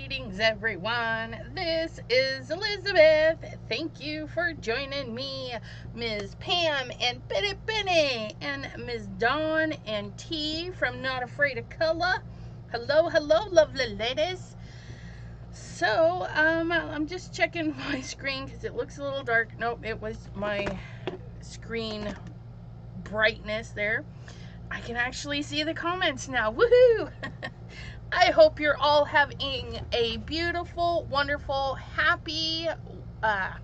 Greetings, everyone. This is Elizabeth. Thank you for joining me, Ms. Pam and Benny, and Ms. Dawn and T from Not Afraid of Color. Hello, lovely ladies. So, I'm just checking my screen because it looks a little dark. Nope, it was my screen brightness there. I can actually see the comments now. Woohoo! I hope you're all having a beautiful, wonderful, happy, that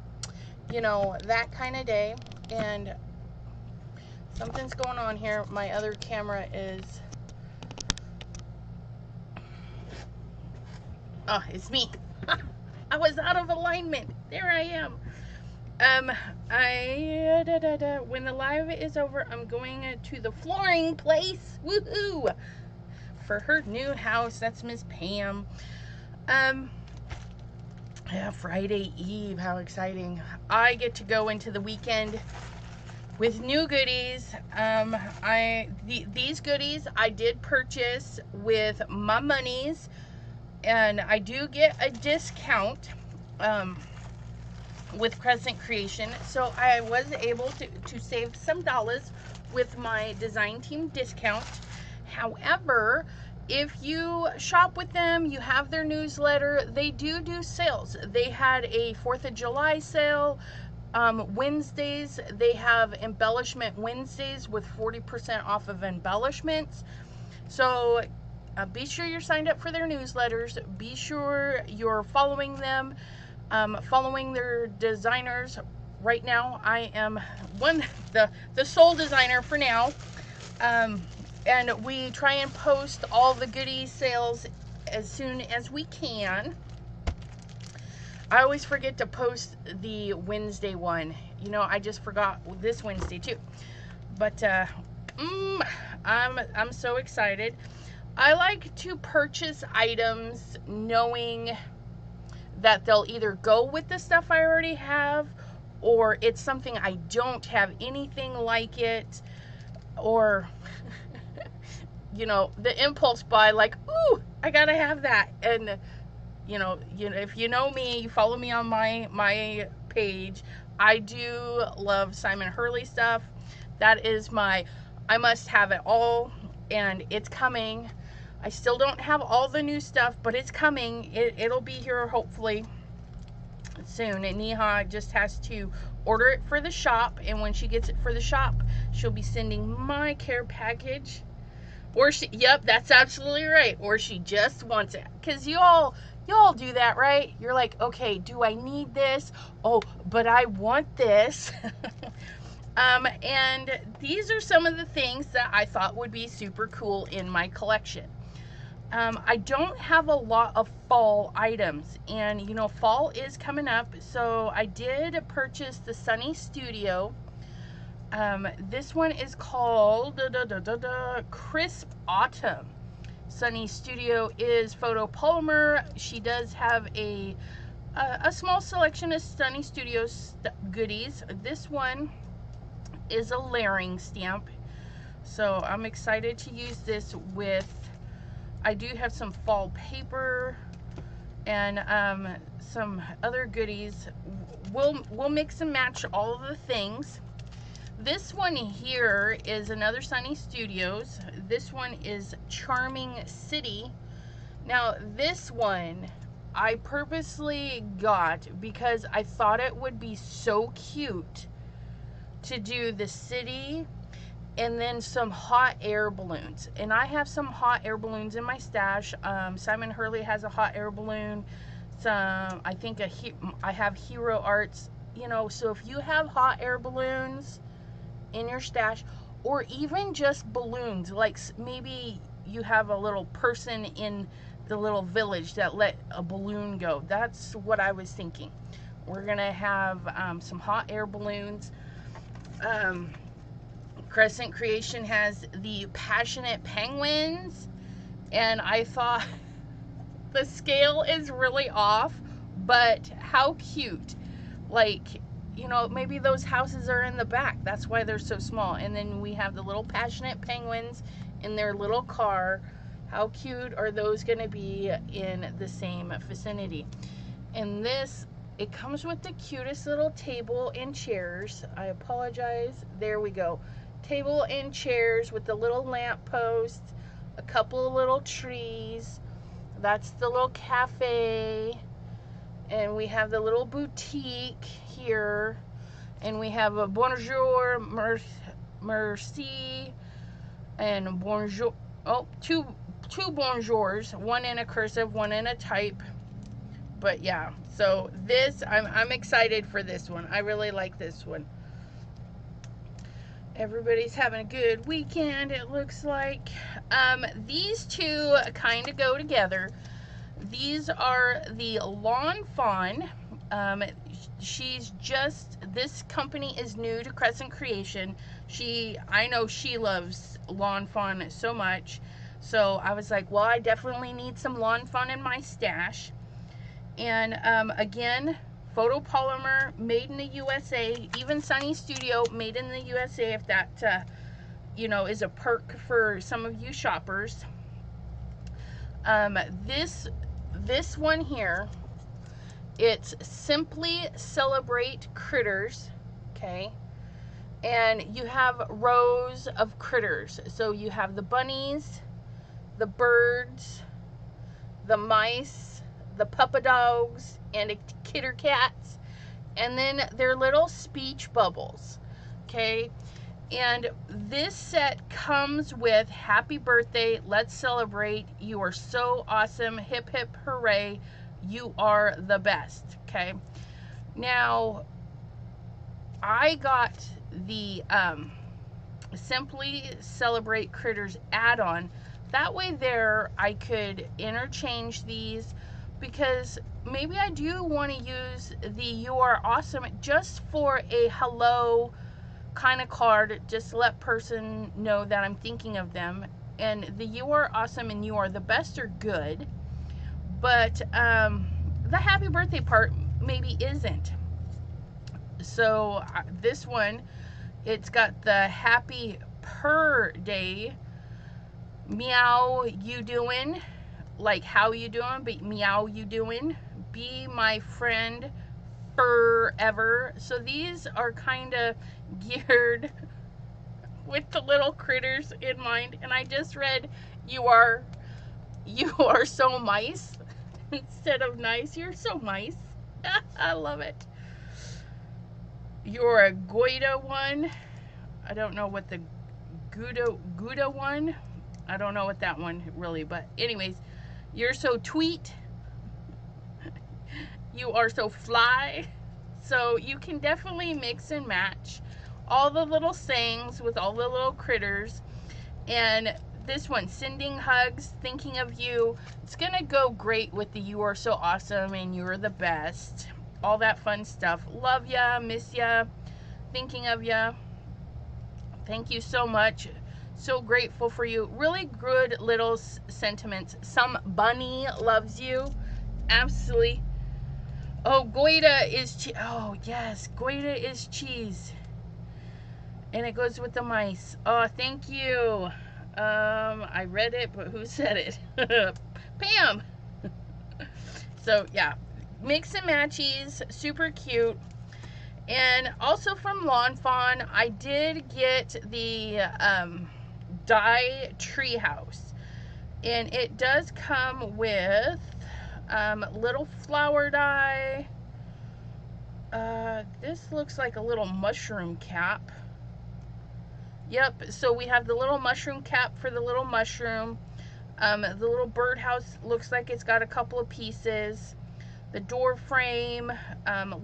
kind of day. And something's going on here. My other camera is... Oh, it's me. I was out of alignment. There I am. When the live is over, I'm going to the flooring place. Woohoo! For her new house. That's Miss Pam. Friday Eve. How exciting. I get to go into the weekend with new goodies. These goodies I did purchase with my monies, and I do get a discount with Crescent Creation, so I was able to save some dollars with my design team discount. However, if you shop with them, you have their newsletter, they do sales. They had a 4th of July sale. Wednesdays, they have Embellishment Wednesdays with 40% off of embellishments. So be sure you're signed up for their newsletters. Be sure you're following them, following their designers. Right now, I am the sole designer for now. And we try and post all the goodie sales as soon as we can. I always forget to post the Wednesday one. You know, I just forgot this Wednesday too. But I'm so excited. I like to purchase items knowing that they'll either go with the stuff I already have, or it's something I don't have anything like it, or the impulse buy, like, ooh, I gotta have that. And if you know me, you follow me on my page, I do love Simon Hurley stuff. That is I must have it all, and it's coming. I still don't have all the new stuff, but it's coming. It'll be here hopefully soon. And Neha just has to order it for the shop, and when she gets it for the shop, she'll be sending my care package. Or yep, that's absolutely right. Or she just wants it. Because y'all do that, right? You're like, okay, do I need this? Oh, but I want this. And these are some of the things that I thought would be super cool in my collection. I don't have a lot of fall items, and fall is coming up, so I did purchase the Sunny Studio. This one is called Crisp Autumn. Sunny Studio is photopolymer. She does have a small selection of Sunny Studio goodies. This one is a layering stamp, so I'm excited to use this with. I do have some fall paper and some other goodies. We'll mix and match all of the things. This one here is another Sunny Studios. This one is Charming City. Now this one I purposely got because I thought it would be so cute to do the city and then some hot air balloons. And I have some hot air balloons in my stash. Simon Hurley has a hot air balloon. I think I have Hero Arts. So if you have hot air balloons in your stash, or even just balloons, like maybe you have a little person in the little village that let a balloon go. That's what I was thinking. We're gonna have some hot air balloons. Crescent Creation has the Passionate Penguins, and I thought the scale is really off, but how cute. Like, maybe those houses are in the back. That's why they're so small. And then we have the little Passionate Penguins in their little car. How cute are those going to be in the same vicinity? And this, it comes with the cutest little table and chairs. I apologize. There we go. Table and chairs with the little lamp post, a couple of little trees. That's the little cafe. And we have the little boutique here. And we have a bonjour, merci, and bonjour. Oh, two bonjours, one in a cursive, one in a type. But yeah, so this, I'm excited for this one. I really like this one. Everybody's having a good weekend, it looks like. These two kind of go together. These are the Lawn Fawn. This company is new to Crescent Creation. I know she loves Lawn Fawn so much. So I was like, well, I definitely need some Lawn Fawn in my stash. And again, photopolymer, made in the USA. Even Sunny Studio, made in the USA, if that, is a perk for some of you shoppers. This one here, it's Simply Celebrate Critters, okay? And you have rows of critters. So you have the bunnies, the birds, the mice, the puppa dogs, and kitter cats, and then their little speech bubbles, okay? And this set comes with happy birthday, let's celebrate, you are so awesome, hip hip hooray, you are the best, okay? Now, I got the Simply Celebrate Critters add-on. That way there, I could interchange these, because maybe I do want to use the You Are Awesome just for a hello kind of card, just to let person know that I'm thinking of them. And the You Are Awesome and You Are the Best are good, but the happy birthday part maybe isn't. So this one, it's got the happy per day, meow you doing, like how you doing, but meow you doing, be my friend forever. So these are kind of geared with the little critters in mind. And I just read you are so mice instead of nice. You're so mice. I love it. You're a Gouda one. I don't know what the Gouda one, I don't know what that one really, but anyways, you're so tweet. You are so fly. So you can definitely mix and match all the little sayings with all the little critters. And this one, sending hugs, thinking of you, it's gonna go great with the You Are So Awesome and You're the Best, all that fun stuff. Love ya, miss ya, thinking of ya. Thank you so much. So grateful for you. Really good little sentiments. Some bunny loves you. Absolutely. Oh, Gouda is cheese. Oh, yes. Gouda is cheese. And it goes with the mice. Oh, thank you. I read it, but who said it? Pam. So, yeah. Mix and matchies. Super cute. And also from Lawn Fawn, I did get the die treehouse, and it does come with little flower die. This looks like a little mushroom cap. Yep, so we have the little mushroom cap for the little mushroom. The little birdhouse looks like it's got a couple of pieces. The door frame,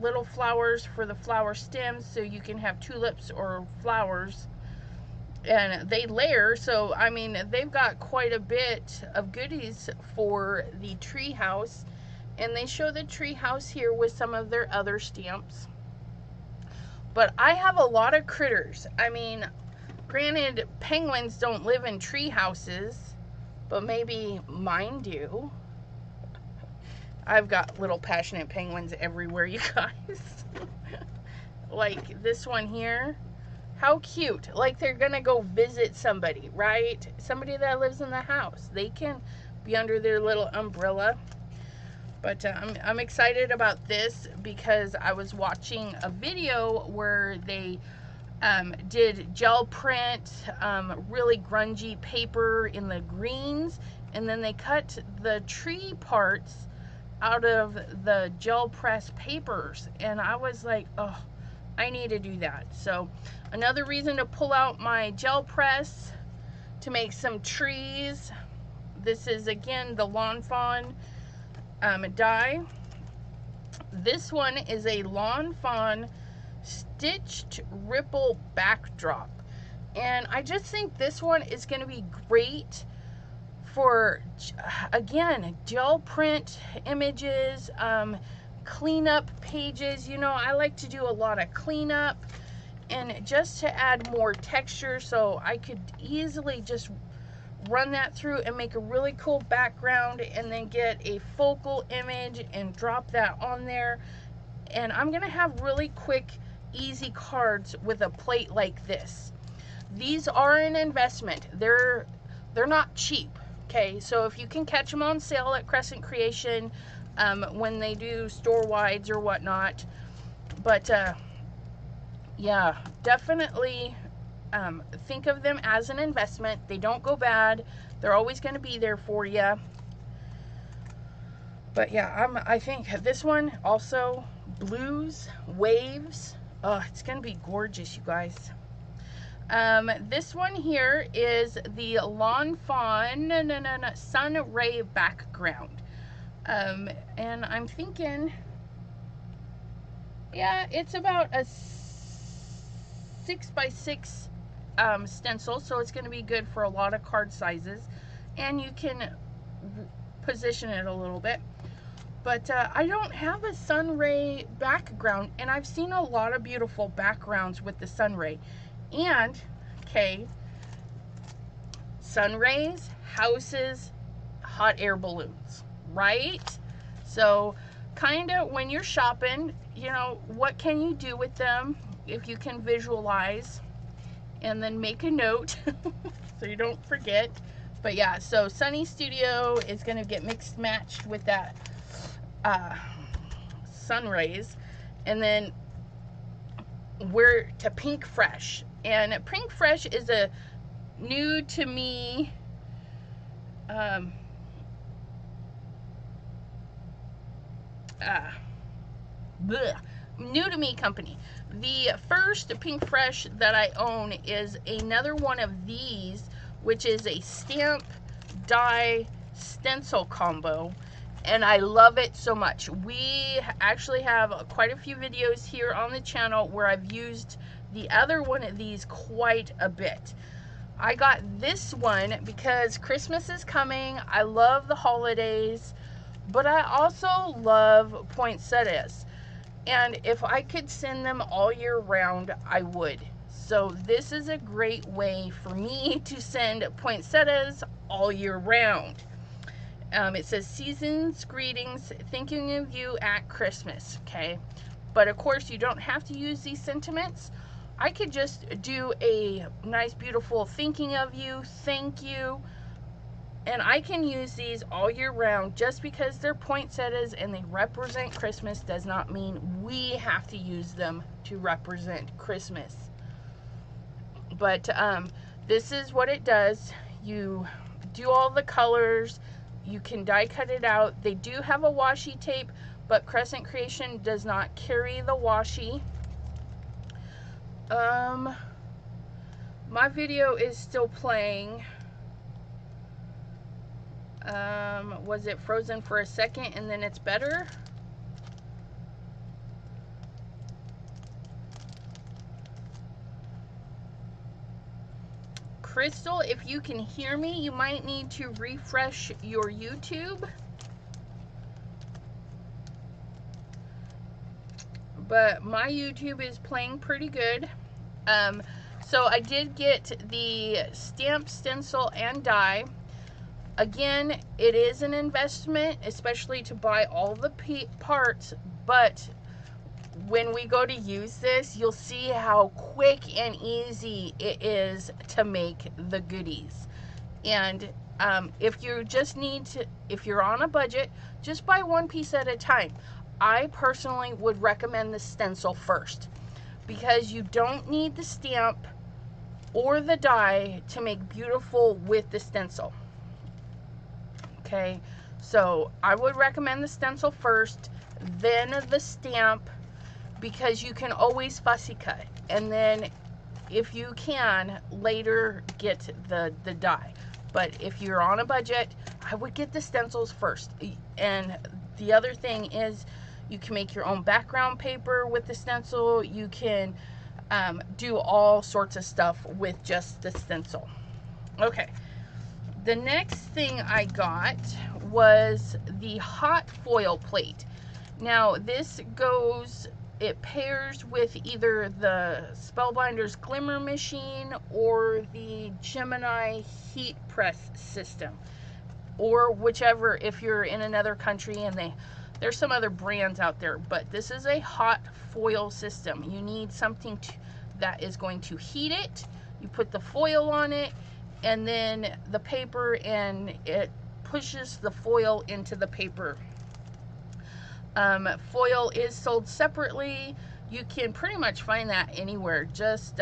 little flowers for the flower stems, so you can have tulips or flowers. And they layer, so I mean, they've got quite a bit of goodies for the tree house. And they show the tree house here with some of their other stamps. But I have a lot of critters. I mean, granted, penguins don't live in tree houses, but maybe mine do. I've got little passionate penguins everywhere, you guys. Like this one here How cute. Like they're gonna go visit somebody, right? Somebody that lives in the house. They can be under their little umbrella. But I'm excited about this because I was watching a video where they did gel print, really grungy paper in the greens, and then they cut the tree parts out of the gel press papers, and I was like, oh, I need to do that. So another reason to pull out my gel press to make some trees. This is again the Lawn Fawn die. This one is a Lawn Fawn stitched ripple backdrop, and I just think this one is going to be great for, again, gel print images, cleanup pages. You know, I like to do a lot of cleanup, and just to add more texture, so I could easily just run that through and make a really cool background, and then get a focal image and drop that on there. And I'm gonna have really quick, easy cards with a plate like this. These are an investment. They're not cheap. Okay, so if you can catch them on sale at Crescent Creation, when they do store wides or whatnot, but yeah, definitely think of them as an investment. They don't go bad. They're always going to be there for you. But yeah, I think this one also, blues, waves. Oh, it's going to be gorgeous, you guys. This one here is the Lawn Fawn Sun Ray background. And I'm thinking, yeah, it's about a 6x6 stencil, so it's going to be good for a lot of card sizes, and you can position it a little bit. But I don't have a sun ray background, and I've seen a lot of beautiful backgrounds with the sun ray. And okay, sun rays, houses, hot air balloons, right? So kind of when you're shopping, you know, what can you do with them if you can visualize, and then make a note so you don't forget. But yeah, so Sunny Studio is going to get mixed matched with that sun rays. And then we're to Pink Fresh, and Pink Fresh is a new to me new to me company. The first Pink Fresh that I own is another one of these, which is a stamp die stencil combo, and I love it so much. We actually have quite a few videos here on the channel where I've used the other one of these quite a bit. I got this one because Christmas is coming. I love the holidays, but I also love poinsettias. And if I could send them all year round, I would. So this is a great way for me to send poinsettias all year round. It says, season's greetings, thinking of you at Christmas, okay? But of course, you don't have to use these sentiments. I could just do a nice, beautiful thinking of you, thank you. And I can use these all year round. Just because they're poinsettias and they represent Christmas does not mean we have to use them to represent Christmas. But this is what it does. You do all the colors. You can die cut it out. They do have a washi tape, but Crescent Creation does not carry the washi. My video is still playing. Was it frozen for a second and then it's better? Crystal, if you can hear me, you might need to refresh your YouTube. But my YouTube is playing pretty good. So I did get the stamp, stencil, and die. Again, it is an investment, especially to buy all the parts, but when we go to use this, you'll see how quick and easy it is to make the goodies. And if you just need to, if you're on a budget, just buy one piece at a time. I personally would recommend the stencil first, because you don't need the stamp or the die to make beautiful with the stencil. Okay, so I would recommend the stencil first, then the stamp, because you can always fussy cut, and then if you can later get the die. But if you're on a budget, I would get the stencils first. And the other thing is, you can make your own background paper with the stencil. You can do all sorts of stuff with just the stencil. Okay, the next thing I got was the hot foil plate. Now this goes, it pairs with either the Spellbinder's Glimmer machine or the Gemini heat press system, or whichever, if you're in another country, and there's some other brands out there, but this is a hot foil system. You need something that is going to heat it. You put the foil on it, and then the paper, and it pushes the foil into the paper. Foil is sold separately. You can pretty much find that anywhere. Just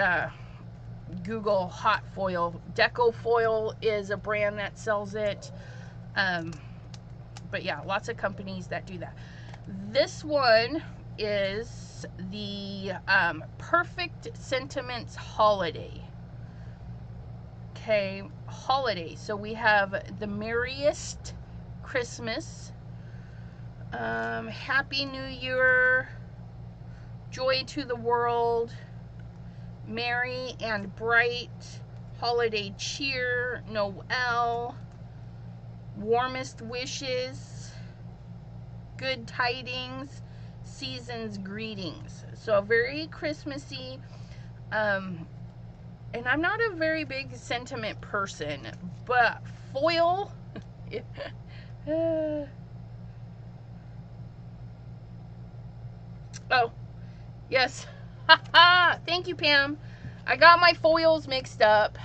Google hot foil. Deco Foil is a brand that sells it. But yeah, lots of companies that do that. This one is the Perfect Sentiments Holiday. Okay, holiday. So we have the Merriest Christmas, Happy New Year, Joy to the World, Merry and Bright, Holiday Cheer, Noel, Warmest Wishes, Good Tidings, Season's Greetings. So very Christmassy. And I'm not a very big sentiment person, but foil oh yes. Thank you, Pam. I got my foils mixed up.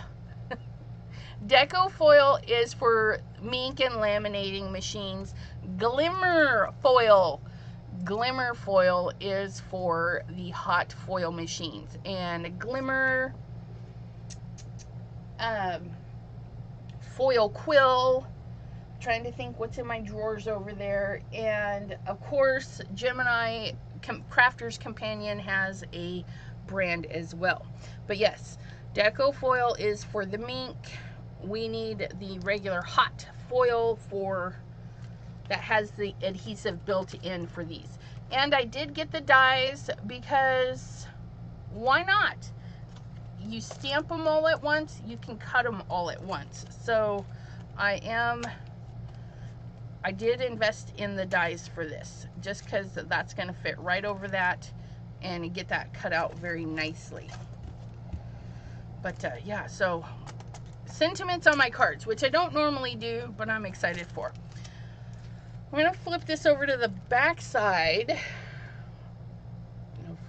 Deco Foil is for ink and laminating machines. Glimmer Foil is for the hot foil machines. And Glimmer Foil Quill, trying to think what's in my drawers over there. And of course, Gemini Crafter's Companion has a brand as well. But yes, Deco Foil is for the mink. We need the regular hot foil for that has the adhesive built in for these. And I did get the dies because why not? You stamp them all at once, you can cut them all at once. So I did invest in the dies for this, just because that's going to fit right over that and get that cut out very nicely. But yeah, so sentiments on my cards, which I don't normally do, but I'm excited for. I'm going to flip this over to the back side.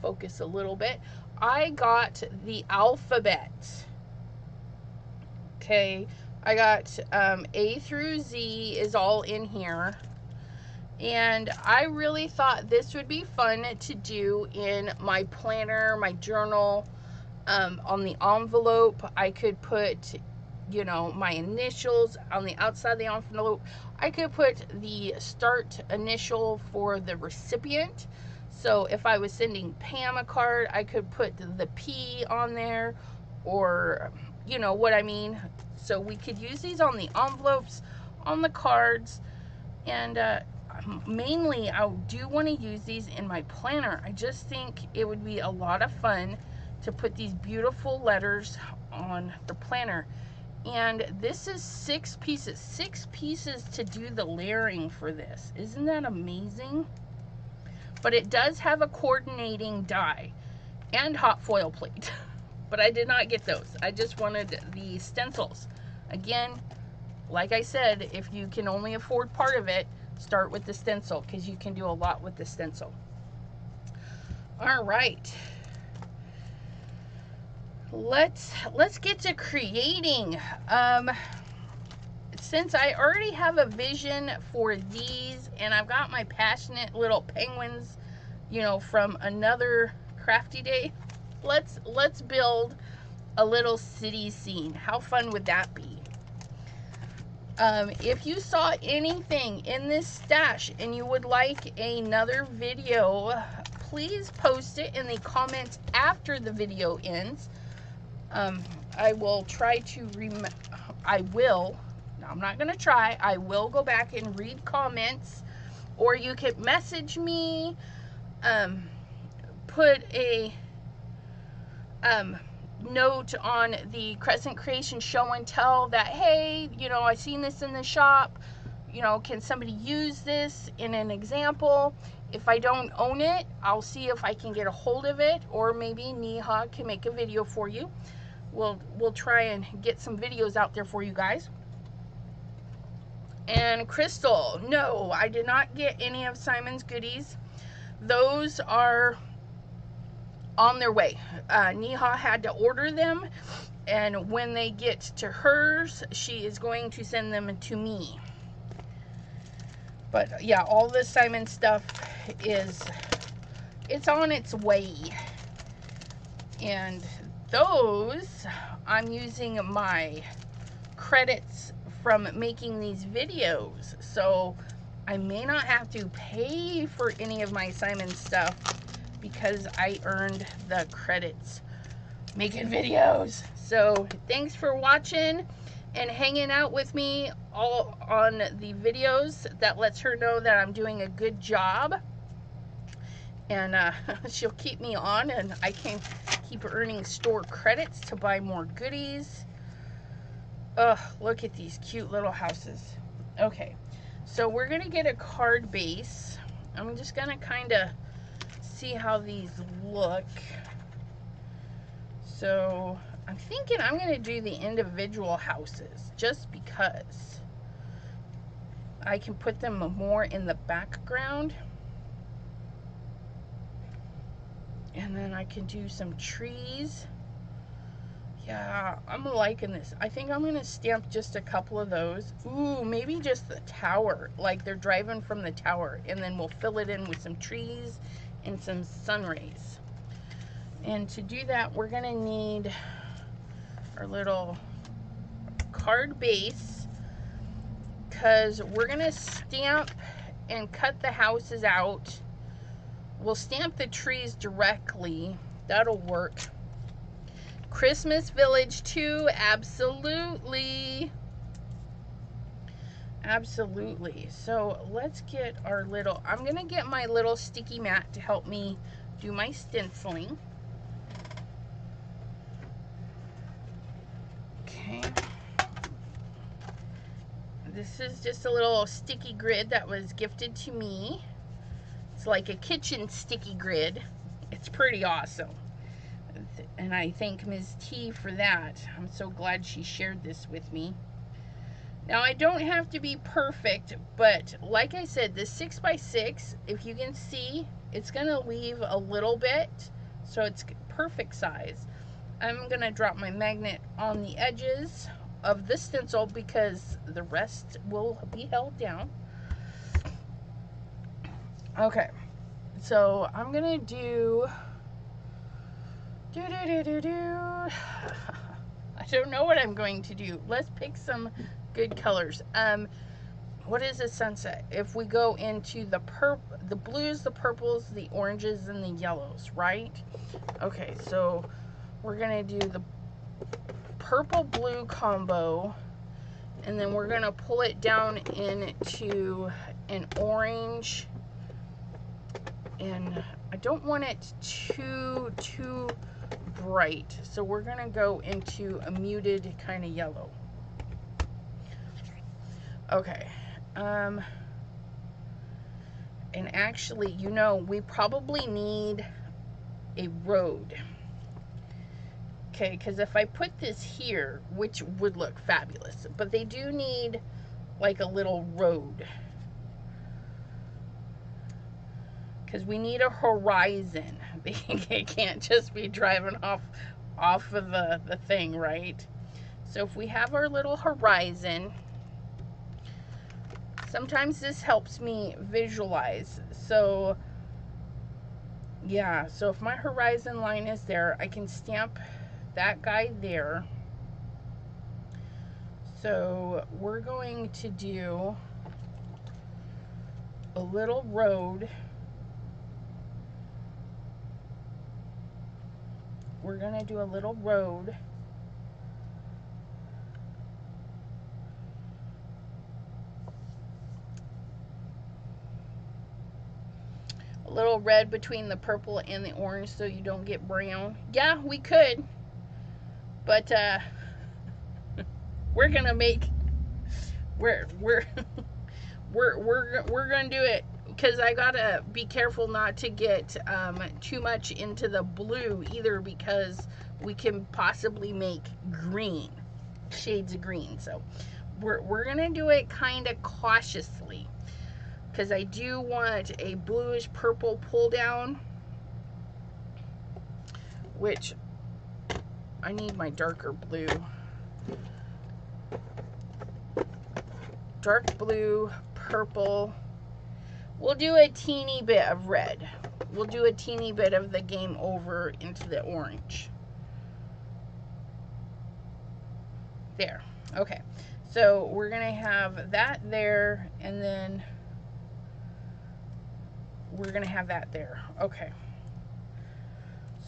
Focus a little bit. I got the alphabet. Okay, I got A through Z is all in here. And I really thought this would be fun to do in my planner, my journal. On the envelope, I could put, you know, my initials. On the outside of the envelope, I could put the start initial for the recipient. So if I was sending Pam a card, I could put the P on there, or you know what I mean. So we could use these on the envelopes, on the cards, and mainly I do want to use these in my planner. I just think it would be a lot of fun to put these beautiful letters on the planner. And this is 6 pieces. 6 pieces to do the layering for this. Isn't that amazing? But it does have a coordinating die and hot foil plate. But I did not get those. I just wanted the stencils. Again, like I said, if you can only afford part of it, start with the stencil, because you can do a lot with the stencil. All right. Let's get to creating. Since I already have a vision for these, and I've got my passionate little penguins, you know, from another crafty day, let's build a little city scene. How fun would that be? If you saw anything in this stash and you would like another video, please post it in the comments after the video ends. I will try to I'm not going to try. I will go back and read comments, or you can message me, put a note on the Crescent Creation show and tell that, hey, you know, I seen this in the shop, you know, can somebody use this in an example? If I don't own it, I'll see if I can get a hold of it, or maybe Neha can make a video for you. We'll try and get some videos out there for you guys. And Crystal, no, I did not get any of Simon's goodies. Those are on their way. Neha had to order them, and when they get to hers, she is going to send them to me. But yeah, all the Simon stuff it's on its way. And those, I'm using my credits from making these videos, so I may not have to pay for any of my Simon stuff because I earned the credits making videos. So thanks for watching and hanging out with me all on the videos. That lets her know that I'm doing a good job, and she'll keep me on, and I can keep earning store credits to buy more goodies. Oh, look at these cute little houses. Okay, so we're gonna get a card base. I'm just gonna kind of see how these look. So I'm thinking I'm gonna do the individual houses just because I can put them more in the background, and then I can do some trees. Yeah, I'm liking this. I think I'm gonna stamp just a couple of those. Ooh, maybe just the tower, like they're driving from the tower, and then we'll fill it in with some trees and some sun rays. And to do that, we're gonna need our little card base, because we're gonna stamp and cut the houses out. We'll stamp the trees directly. That'll work. Christmas Village 2, absolutely. Absolutely. So let's get our little, I'm gonna get my little sticky mat to help me do my stenciling. Okay. This is just a little sticky grid that was gifted to me. It's like a kitchen sticky grid. It's pretty awesome. And I thank Ms. T for that. I'm so glad she shared this with me. Now, I don't have to be perfect, but like I said, the 6x6, if you can see, it's going to leave a little bit, so it's perfect size. I'm going to drop my magnet on the edges of the stencil because the rest will be held down. Okay, so I'm going to do... I don't know what I'm going to do. Let's pick some good colors. What is a sunset? If we go into the blues, the purples, the oranges, and the yellows, right? Okay, so we're gonna do the purple blue combo, and then we're gonna pull it down into an orange, and I don't want it too bright, so we're gonna go into a muted kind of yellow. Okay, and actually, you know, we probably need a road. Okay, because if I put this here, which would look fabulous, but they do need like a little road, because we need a horizon. They can't just be driving off of the thing, right? So if we have our little horizon, sometimes this helps me visualize. So yeah, so if my horizon line is there, I can stamp that guy there. So we're going to do a little road. We're going to do a little road. A little red between the purple and the orange so you don't get brown. Yeah, we could. But we're going to make we're gonna do it, because I gotta be careful not to get too much into the blue either, because we can possibly make green, shades of green. So we're gonna do it kind of cautiously, because I do want a bluish purple pull down, which I need my darker blue. Dark blue, purple. We'll do a teeny bit of red. We'll do a teeny bit of the game over into the orange. There. Okay. So we're going to have that there, and then we're going to have that there. Okay.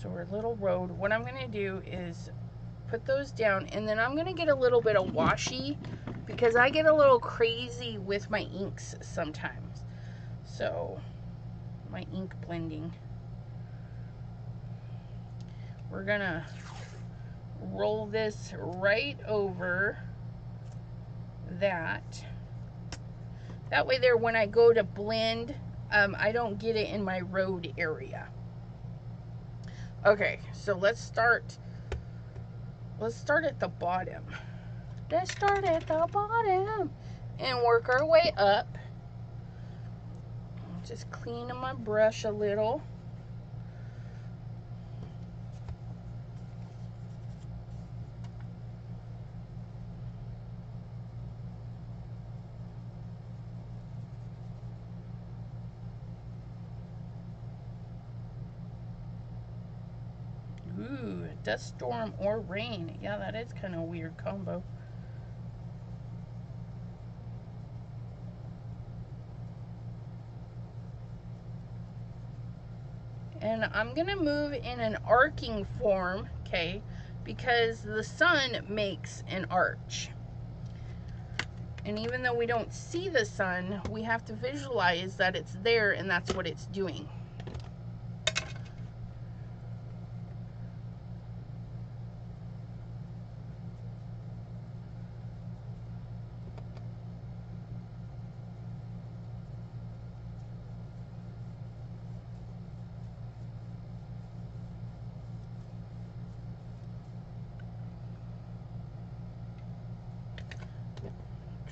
So our little road. What I'm going to do is put those down, and then I'm going to get a little bit of washi, because I get a little crazy with my inks sometimes. So my ink blending, we're gonna roll this right over that. That way there, when I go to blend, I don't get it in my road area. Okay, so let's start at the bottom. Let's start at the bottom and work our way up. Just cleaning my brush a little. Ooh, dust storm or rain. Yeah, that is kind of a weird combo. And I'm going to move in an arcing form, okay, because the sun makes an arch. And even though we don't see the sun, we have to visualize that it's there and that's what it's doing.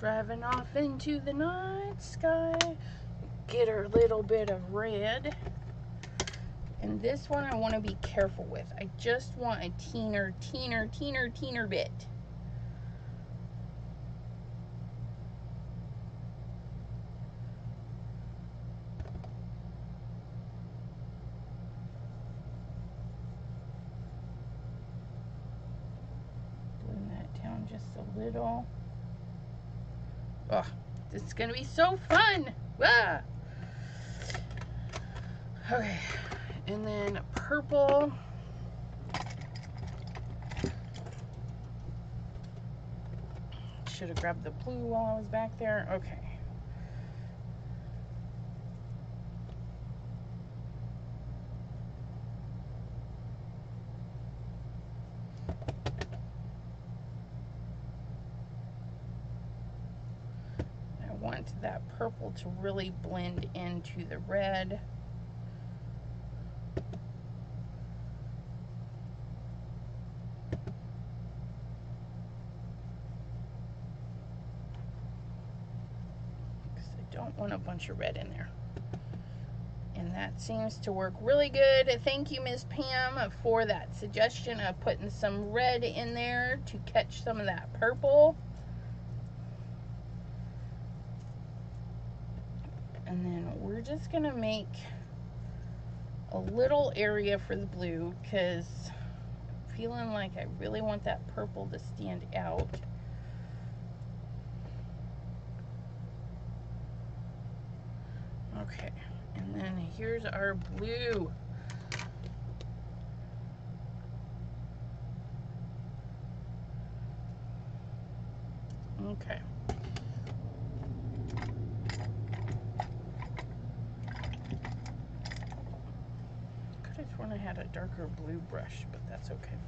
Driving off into the night sky, get our little bit of red. And this one I want to be careful with. I just want a teeny bit. Blend that down just a little. Oh, this is gonna be so fun! Ah. Okay, and then purple. Should have grabbed the blue while I was back there. Okay. That purple to really blend into the red. Because I don't want a bunch of red in there. And that seems to work really good. Thank you, Ms. Pam, for that suggestion of putting some red in there to catch some of that purple. And then we're just going to make a little area for the blue because I'm feeling like I really want that purple to stand out. Okay, and then here's our blue. Okay. Could have sworn I had a darker blue brush, but that's okay.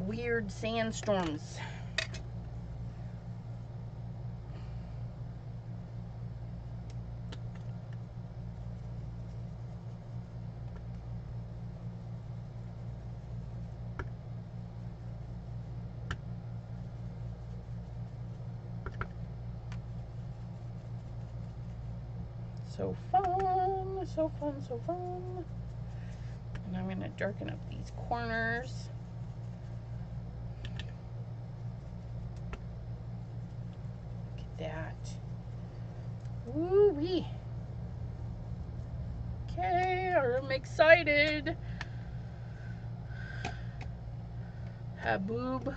Weird sandstorms. So fun, so fun, so fun. And I'm going to darken up these corners. Look at that. Woo-wee. Okay, I'm excited. Haboob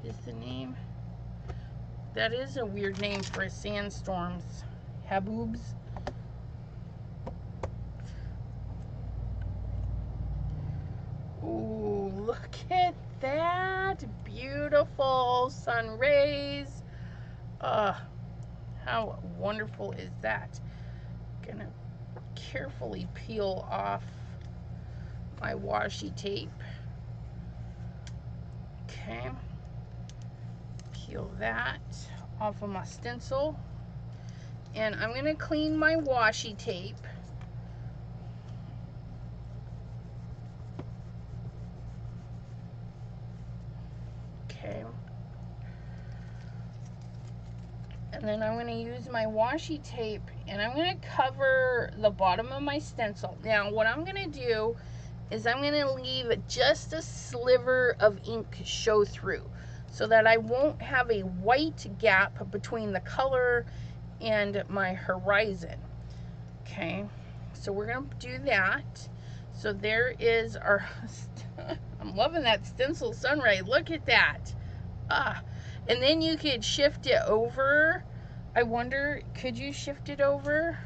is the name. That is a weird name for sandstorms. Haboobs. Ooh, look at that. Beautiful sun rays. How wonderful is that? Gonna carefully peel off my washi tape. Okay. Peel that off of my stencil. And I'm gonna clean my washi tape. Okay. And then I'm going to use my washi tape and I'm going to cover the bottom of my stencil. Now what I'm going to do is I'm going to leave just a sliver of ink show through so that I won't have a white gap between the color and my horizon. Okay, so we're going to do that. So there is our, I'm loving that stencil sunray. Look at that. And then you could shift it over. I wonder, could you shift it over?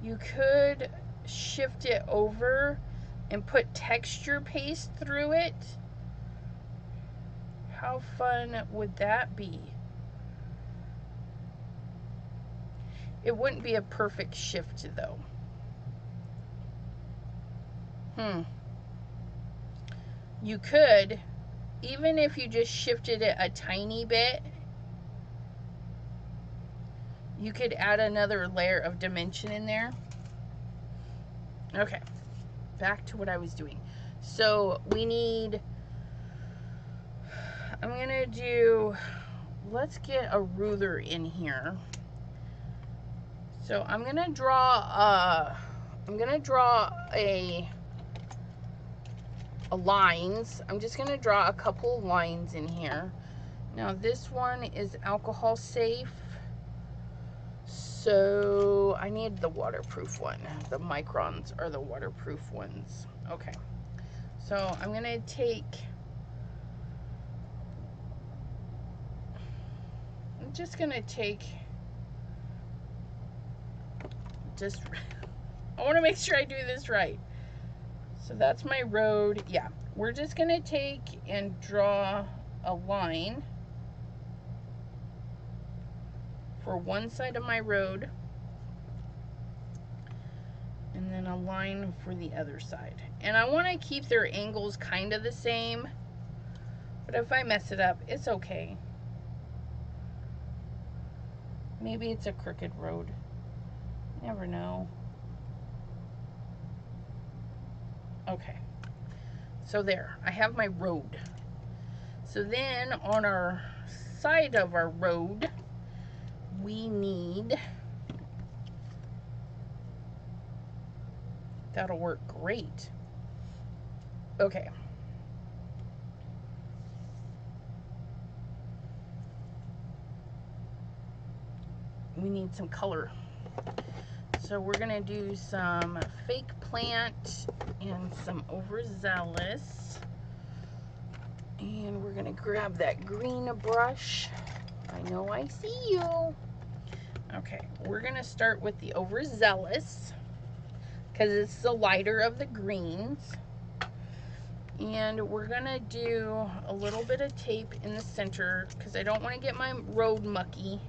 You could shift it over and put texture paste through it. How fun would that be? It wouldn't be a perfect shift though. You could, even if you just shifted it a tiny bit, you could add another layer of dimension in there. Okay, back to what I was doing. So we need, I'm gonna do, let's get a ruler in here. So I'm gonna draw a lines. I'm just gonna draw a couple of lines in here. Now this one is alcohol safe, so I need the waterproof one. The microns are the waterproof ones. Okay, so I'm gonna take, I'm just gonna take, just, I want to make sure I do this right. So that's my road. Yeah, we're just gonna take and draw a line for one side of my road and then a line for the other side. And I want to keep their angles kind of the same, but if I mess it up, it's okay. Maybe it's a crooked road. Never know. Okay, so there, I have my road. So then on our side of our road, we need, that'll work great. Okay. We need some color. So we're gonna do some fake plant and some overzealous. And we're gonna grab that green brush. I know I see you. Okay, we're gonna start with the overzealous because it's the lighter of the greens. And we're gonna do a little bit of tape in the center because I don't want to get my road mucky.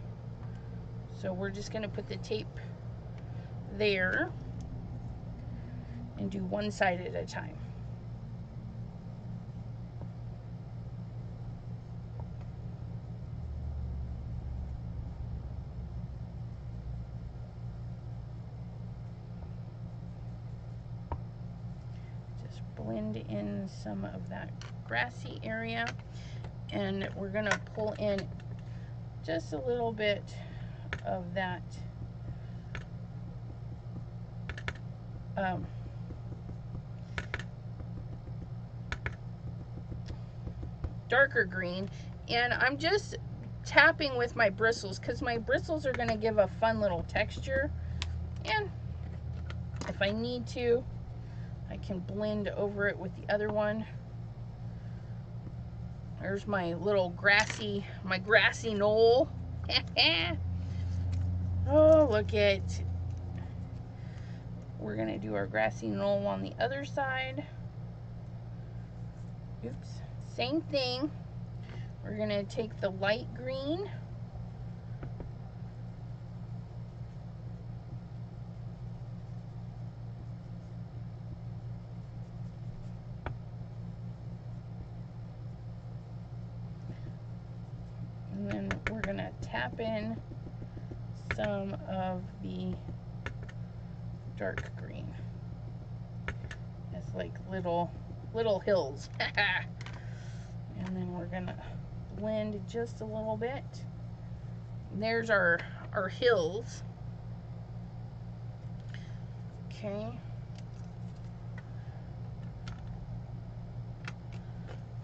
So we're just gonna put the tape there and do one side at a time. Just blend in some of that grassy area, and we're gonna pull in just a little bit of that darker green, and I'm just tapping with my bristles because my bristles are going to give a fun little texture, and if I need to, I can blend over it with the other one. There's my little grassy knoll. Oh, look at, we're gonna do our grassy knoll on the other side. Oops, same thing. We're gonna take the light green and then we're gonna tap in some of the dark green. It's like little hills. And then we're gonna blend just a little bit. And there's our hills. Okay.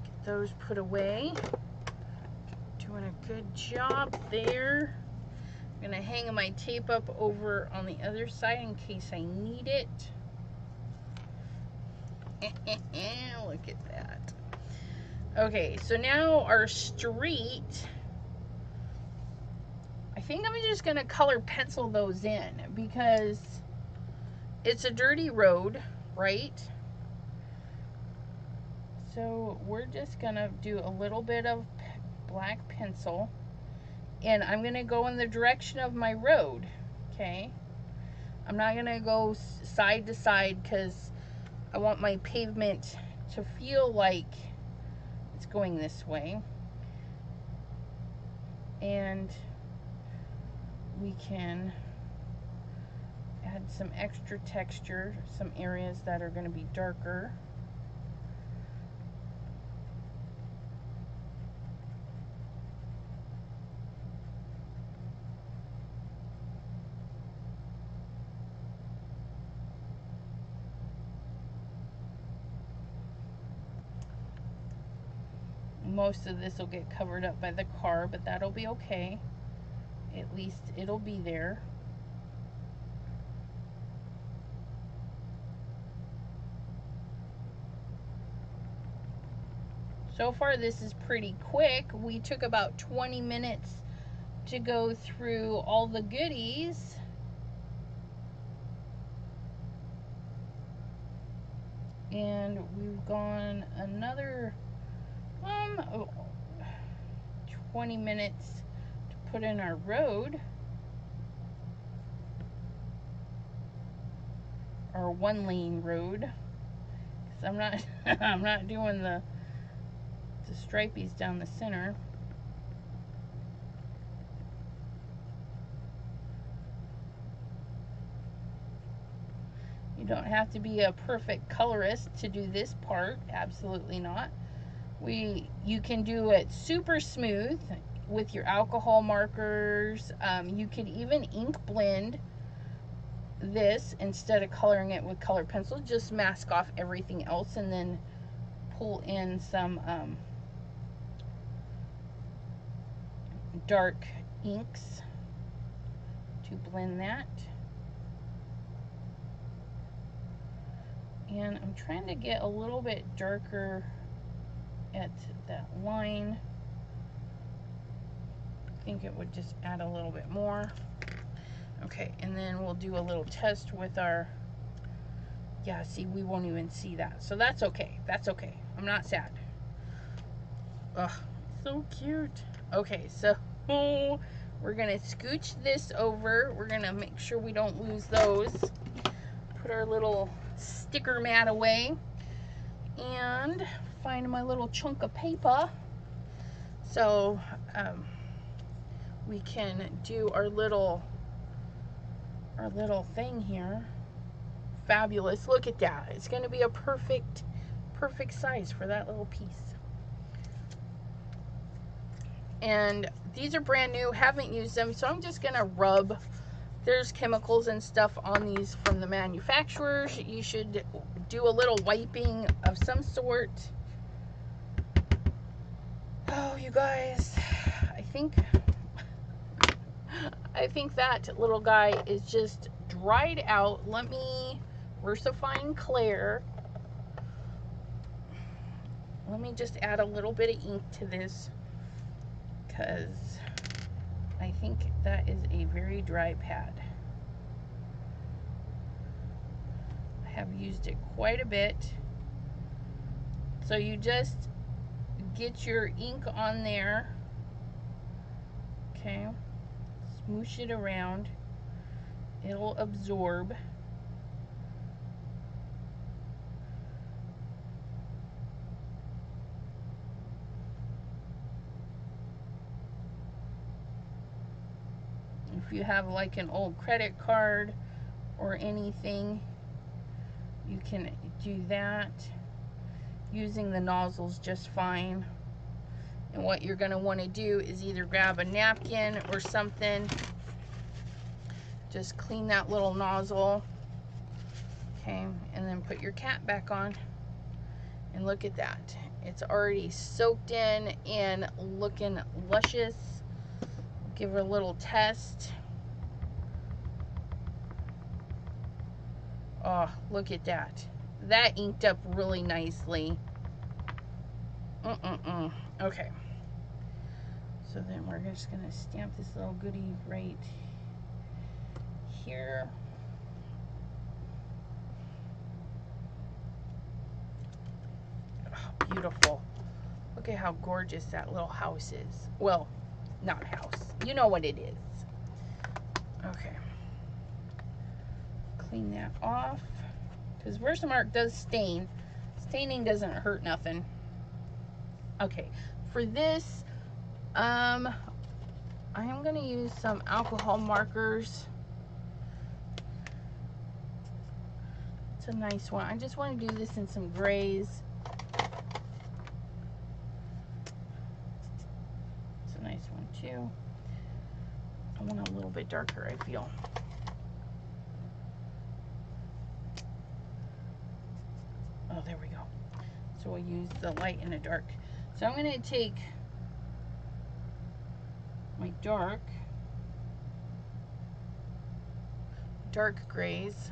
Get those put away. Doing a good job there. I'm gonna hang my tape up over on the other side in case I need it. Look at that. Okay, so now our street, I think I'm just gonna color pencil those in because it's a dirty road, right? So we're just gonna do a little bit of black pencil, and I'm gonna go in the direction of my road. Okay, I'm not gonna go side to side because I want my pavement to feel like it's going this way. And we can add some extra texture, some areas that are going to be darker. Most of this will get covered up by the car, but that'll be okay. At least it'll be there. So far this is pretty quick. We took about 20 minutes to go through all the goodies. And we've gone another 20 minutes to put in our road, our one-lane road, because I'm not I'm not doing the stripies down the center. You don't have to be a perfect colorist to do this part, absolutely not. You can do it super smooth with your alcohol markers. You could even ink blend this instead of coloring it with colored pencil. Just mask off everything else and then pull in some dark inks to blend that. And I'm trying to get a little bit darker at that line. I think it would just add a little bit more. Okay, and then we'll do a little test with our, yeah, see, we won't even see that. So that's okay. That's okay. I'm not sad. Ugh, so cute. Okay, so we're gonna scooch this over. We're gonna make sure we don't lose those. Put our little sticker mat away and find my little chunk of paper so we can do our little thing here. Fabulous. Look at that. It's going to be a perfect size for that little piece. And these are brand new, haven't used them, so I'm just going to rub. There's chemicals and stuff on these from the manufacturers. You should do a little wiping of some sort. Oh, you guys, I think that little guy is just dried out. Where's the fine Claire? Let me just add a little bit of ink to this, because I think that is a very dry pad. I have used it quite a bit. So you just get your ink on there. Okay. Smoosh it around. It'll absorb. If you have like an old credit card or anything, you can do that using the nozzles just fine. And what you're going to want to do is either grab a napkin or something, just clean that little nozzle, okay, and then put your cap back on. And look at that, it's already soaked in and looking luscious. Give her a little test. Oh, look at that. That inked up really nicely. Okay. So then we're just gonna stamp this little goodie right here. Oh, beautiful. Look at how gorgeous that little house is. Well, not house. You know what it is. Okay. Clean that off. Because Versamark does stain. Staining doesn't hurt nothing. Okay. For this, I am going to use some alcohol markers. It's a nice one. I just want to do this in some grays. It's a nice one too. I want a little bit darker, I feel. Oh, there we go. So we'll use the light and the dark. So I'm going to take my dark grays.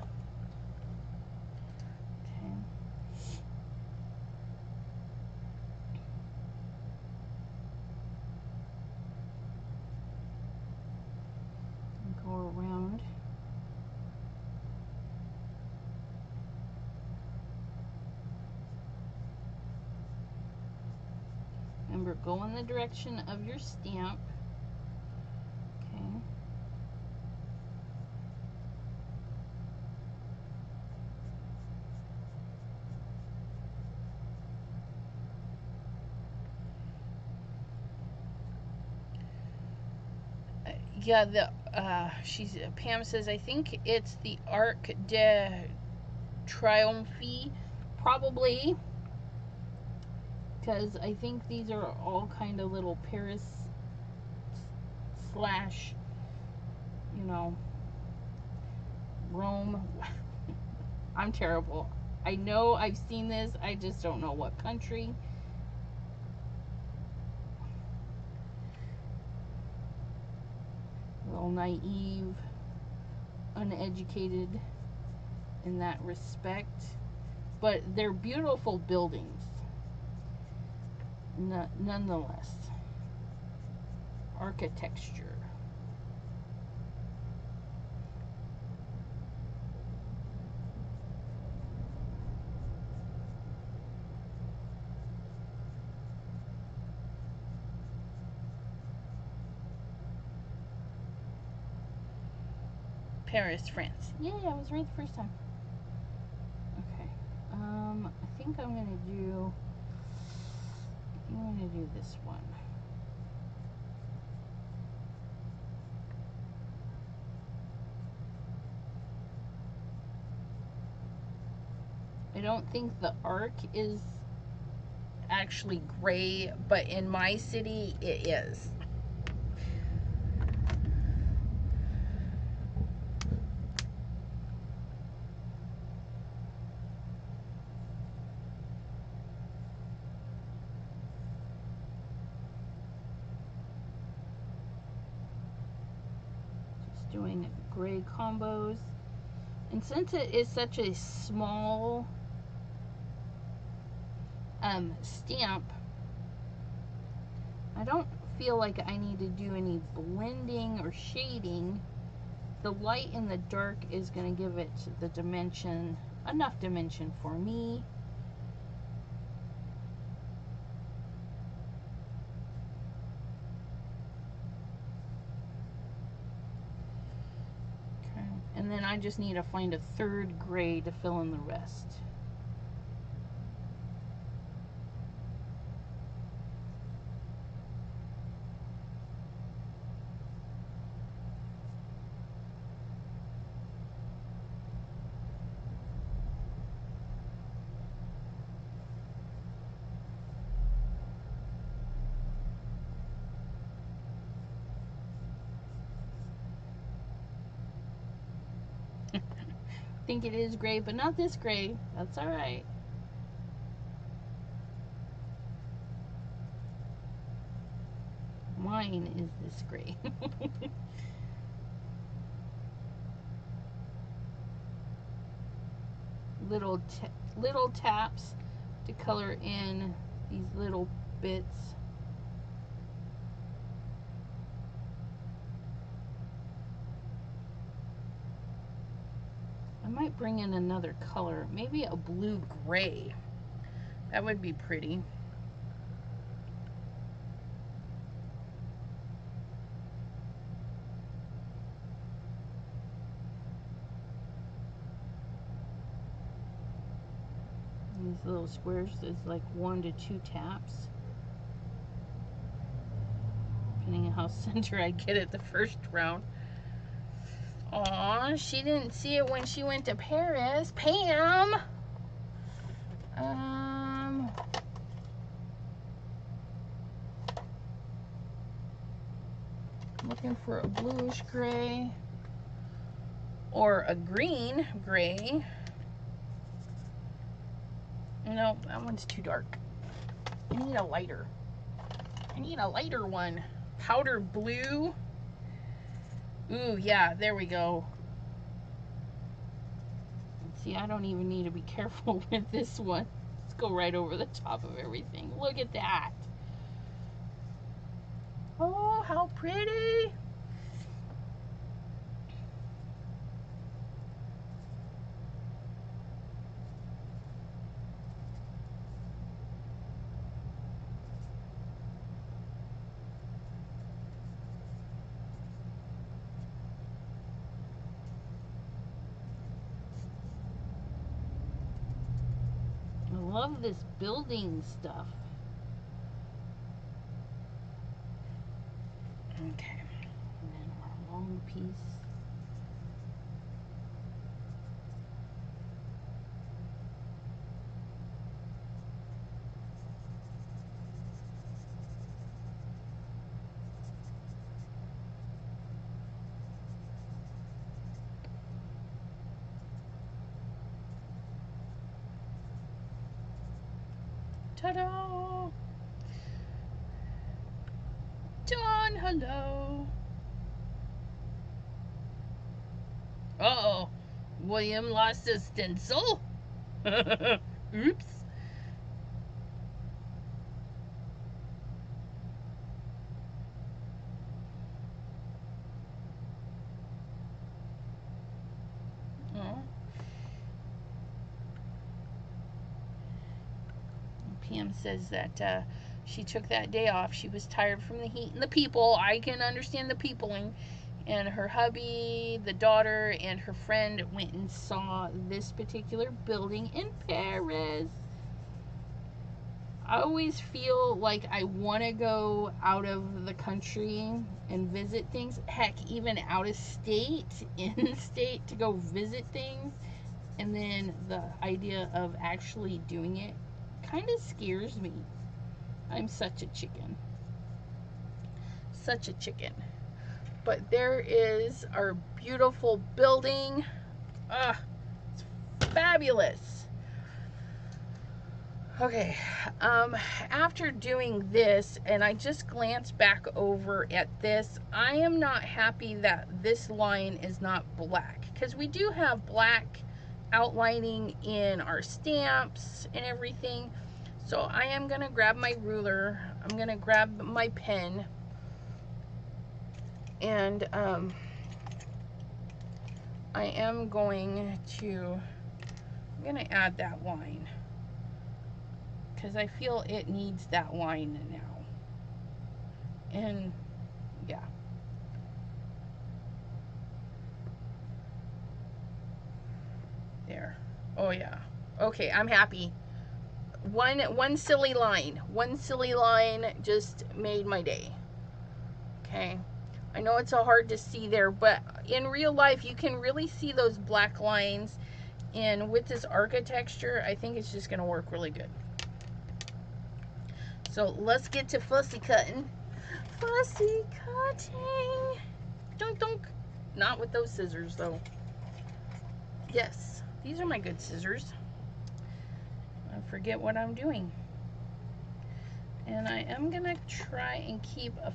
Okay. And go around. Remember, go in the direction of your stamp. Okay. Yeah, Pam says, I think it's the Arc de Triomphe, probably. Because I think these are all kind of little Paris slash, you know, Rome. I'm terrible. I know I've seen this, I just don't know what country. A little naive, uneducated in that respect, but they're beautiful buildings nonetheless. Architecture. Paris, France. Yeah, I was right the first time. Okay. I think I'm gonna do this one. I don't think the arc is actually gray, but in my city it is. Just doing gray combos. And since it is such a small stamp, I don't feel like I need to do any blending or shading. The light and the dark is going to give it the dimension, enough dimension for me. Okay. And then I just need to find a third gray to fill in the rest. Think it is gray, but not this gray. That's all right. Mine is this gray. little taps to color in these little bits. I might bring in another color, maybe a blue-gray. That would be pretty. These little squares is like 1 to 2 taps, depending on how center I get it the first round. Aw, she didn't see it when she went to Paris. Pam! Looking for a bluish gray or a green gray. No, that one's too dark. I need a lighter. I need a lighter one. Powder blue. Ooh, yeah, there we go. See, I don't even need to be careful with this one. Let's go right over the top of everything. Look at that. Oh, how pretty. I love this building stuff. Okay, and then our long piece. Ta-da! John, hello. Uh-oh. William lost his stencil. Oops. Pam says that she took that day off. She was tired from the heat and the people. I can understand the peopling. And her hubby, the daughter, and her friend went and saw this particular building in Paris. I always feel like I want to go out of the country and visit things. Heck, even out of state, in state, to go visit things. And then the idea of actually doing it kind of scares me. I'm such a chicken. Such a chicken. But there is our beautiful building. Ah, it's fabulous. Okay, after doing this, and I just glanced back over at this, I am not happy that this line is not black, because we do have black outlining in our stamps and everything. So I am going to grab my ruler, I'm going to grab my pen, and I am going to, I'm going to add that line, because I feel it needs that line now. And yeah. There. Oh yeah. Okay, I'm happy. One silly line. One silly line just made my day. Okay. I know it's so hard to see there, but in real life you can really see those black lines. And with this architecture, I think it's just going to work really good. So let's get to fussy cutting. Fussy cutting. Dunk dunk. Not with those scissors though. Yes, these are my good scissors. I forget what I'm doing. And I am gonna try and keep a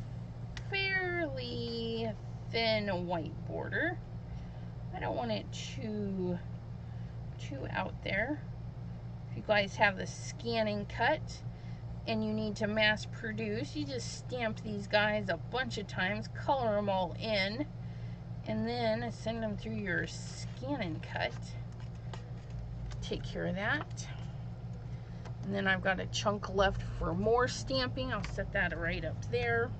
fairly thin white border. I don't want it too out there. If you guys have the scanning cut and you need to mass produce, you just stamp these guys a bunch of times, color them all in, and then send them through your scanning cut. Take care of that. And then I've got a chunk left for more stamping. I'll set that right up there.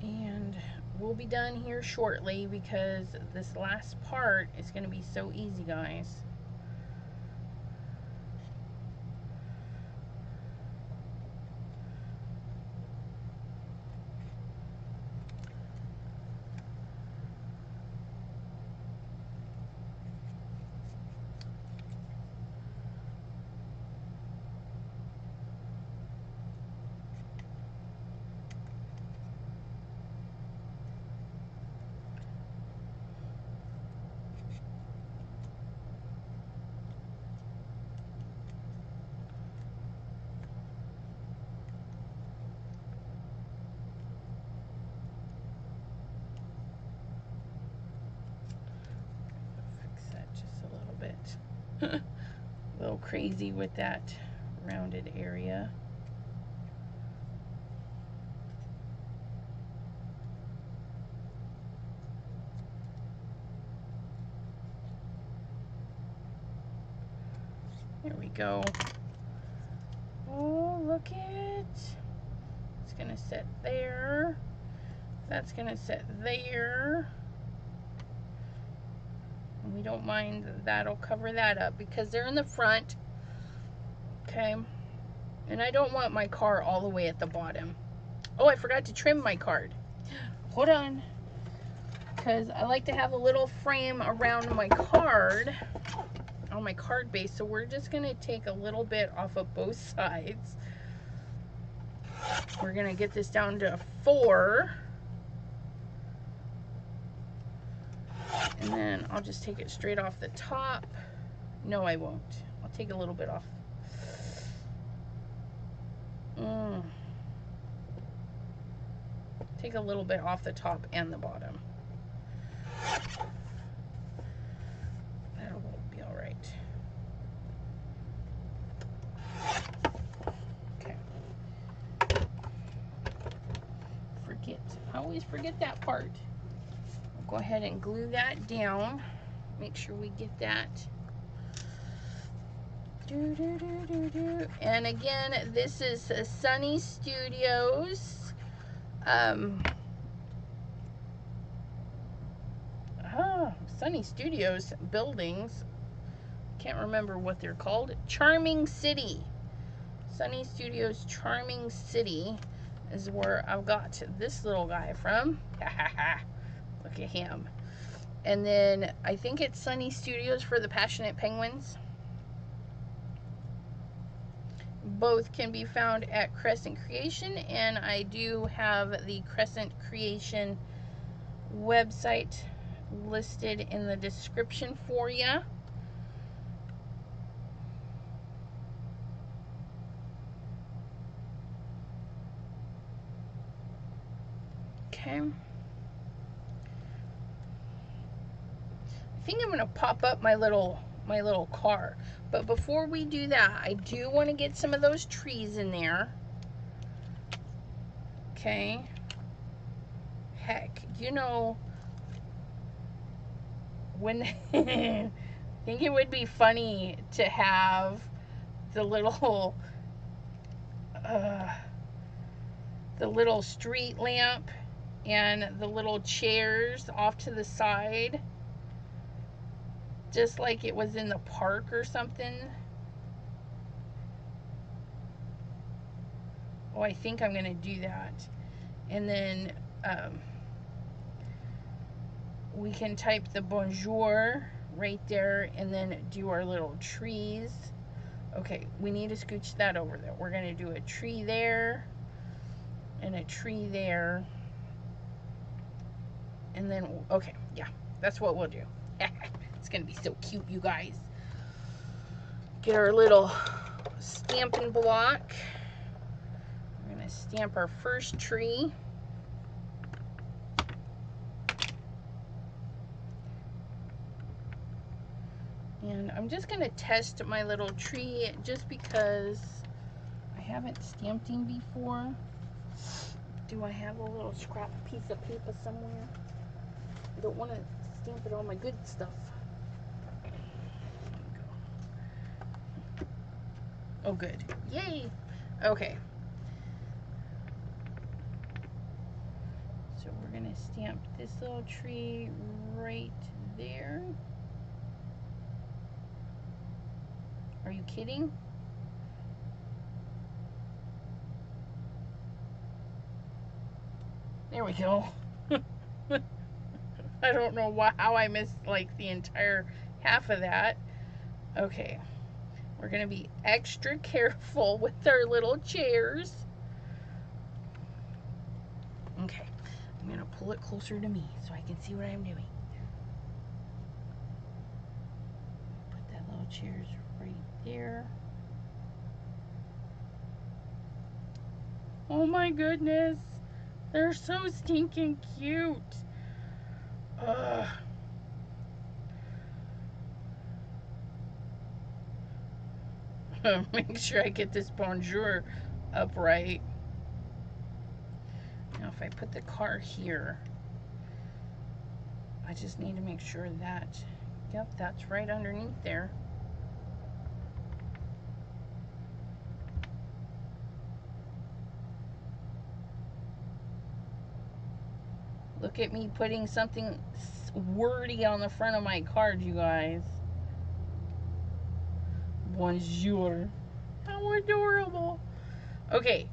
And we'll be done here shortly, because this last part is going to be so easy, guys. A little crazy with that rounded area. There we go. Oh, look it. It's gonna sit there. That's gonna sit there. We don't mind, that'll cover that up because they're in the front. Okay. And I don't want my car all the way at the bottom. Oh, I forgot to trim my card. Hold on. Because I like to have a little frame around my card, on my card base. So we're just going to take a little bit off of both sides. We're going to get this down to 4. And then I'll just take it straight off the top. No, I won't. I'll take a little bit off Take a little bit off the top and the bottom. That'll be all right. Okay. I always forget that part. We'll go ahead and glue that down. Make sure we get that. And again, this is Sunny Studios. Sunny Studios buildings. Can't remember what they're called. Charming City. Sunny Studios Charming City is where I've got this little guy from. Look at him. And then I think it's Sunny Studios for the Passionate Penguins. Both can be found at Crescent Creation, and I do have the Crescent Creation website listed in the description for you. Okay. I think I'm going to pop up my little car. But before we do that, I do want to get some of those trees in there. Okay. Heck, you know, when I think it would be funny to have the little street lamp and the little chairs off to the side, just like it was in the park or something. Oh, I think I'm gonna do that. And then we can type the bonjour right there and then do our little trees. Okay, we need to scooch that over there. We're gonna do a tree there and a tree there. And then, okay, yeah, that's what we'll do. It's gonna be so cute, you guys. Get our little stamping block. We're gonna stamp our first tree. And I'm just gonna test my little tree just because I haven't stamped him before. Do I have a little scrap piece of paper somewhere? I don't want to stamp it on my good stuff. Oh, good. Yay! Okay. So we're going to stamp this little tree right there. Are you kidding? There we go. I don't know how I missed like the entire half of that. Okay. We're going to be extra careful with our little chairs. Okay. I'm going to pull it closer to me so I can see what I'm doing. Put that little chairs right there. Oh my goodness. They're so stinking cute. Ugh. Make sure I get this bonjour upright. Now if I put the car here, I just need to make sure that, yep, that's right underneath there. Look at me putting something wordy on the front of my card, you guys. Bonjour. How adorable. Okay,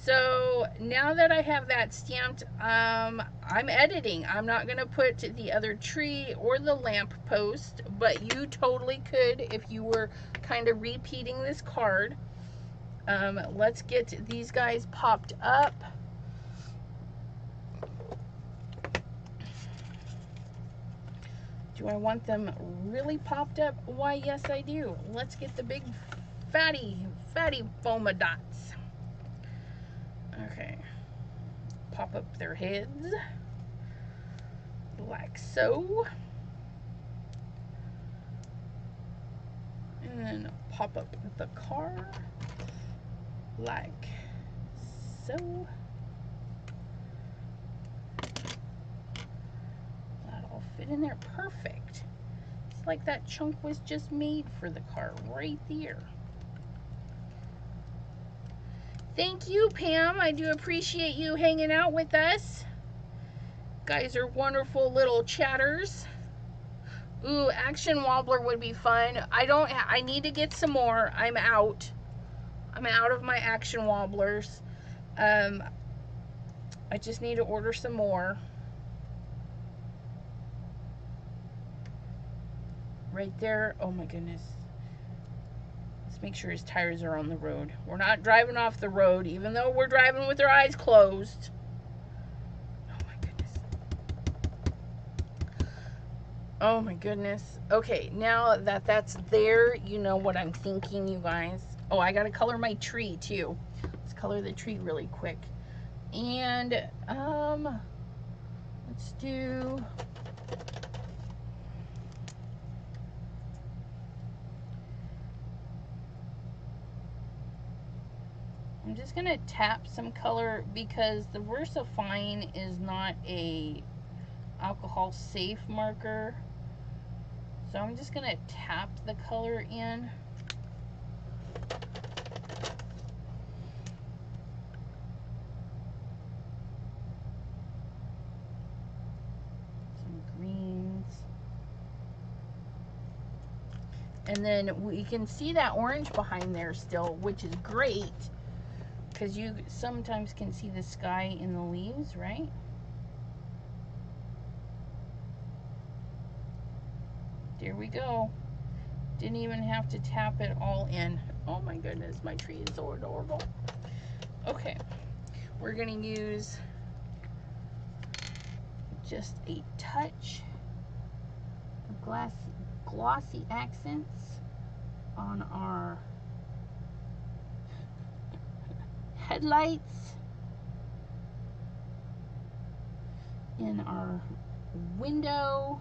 so now that I have that stamped, I'm editing. I'm not going to put the other tree or the lamp post, but you totally could if you were kind of repeating this card. Let's get these guys popped up. Do I want them really popped up? Why, yes, I do. Let's get the big fatty foam dots. Okay, pop up their heads like so, and then pop up the car like so. That'll fit in there perfect. It's like that chunk was just made for the car right there. Thank you, Pam. I do appreciate you hanging out with us. Guys are wonderful little chatters. Ooh, action wobbler would be fun. I need to get some more. I'm out of my action wobblers. I just need to order some more. Right there. Oh my goodness. Let's make sure his tires are on the road. We're not driving off the road, even though we're driving with our eyes closed. Oh my goodness. Oh my goodness. Okay, now that that's there, you know what I'm thinking, you guys. Oh, I gotta color my tree too. Let's color the tree really quick. And let's do I'm just gonna tap some color because the VersaFine is not a alcohol safe marker. So I'm just gonna tap the color in. Some greens. And then we can see that orange behind there still, which is great. Because you sometimes can see the sky in the leaves, right? There we go. Didn't even have to tap it all in. Oh my goodness, my tree is so adorable. Okay, we're gonna use just a touch of glossy accents on our headlights, in our window,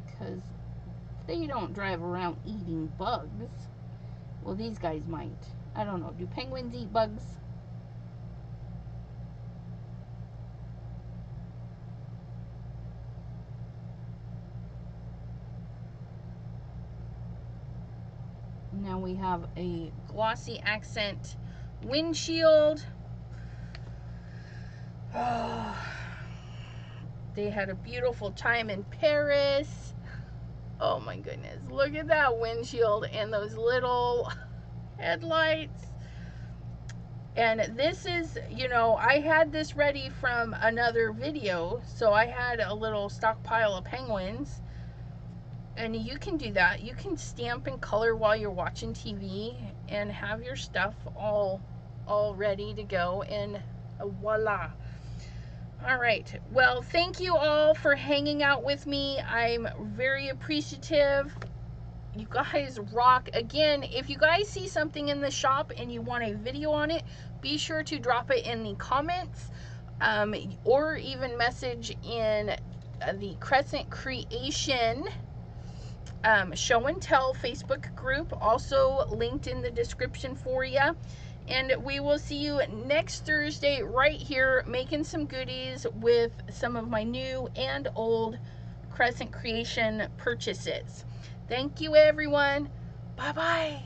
because they don't drive around eating bugs. Well, these guys might. I don't know. Do penguins eat bugs? Now we have a glossy accent windshield. Oh, they had a beautiful time in Paris. Oh my goodness, look at that windshield and those little headlights. And this is, you know, I had this ready from another video, so I had a little stockpile of penguins. And you can do that. You can stamp and color while you're watching TV and have your stuff all ready to go, and voila. All right. Well, thank you all for hanging out with me. I'm very appreciative. You guys rock. Again, if you guys see something in the shop and you want a video on it, be sure to drop it in the comments, or even message in the Crescent Creation show and tell Facebook group, also linked in the description for you. And we will see you next Thursday right here, making some goodies with some of my new and old Crescent Creation purchases. Thank you, everyone. Bye bye.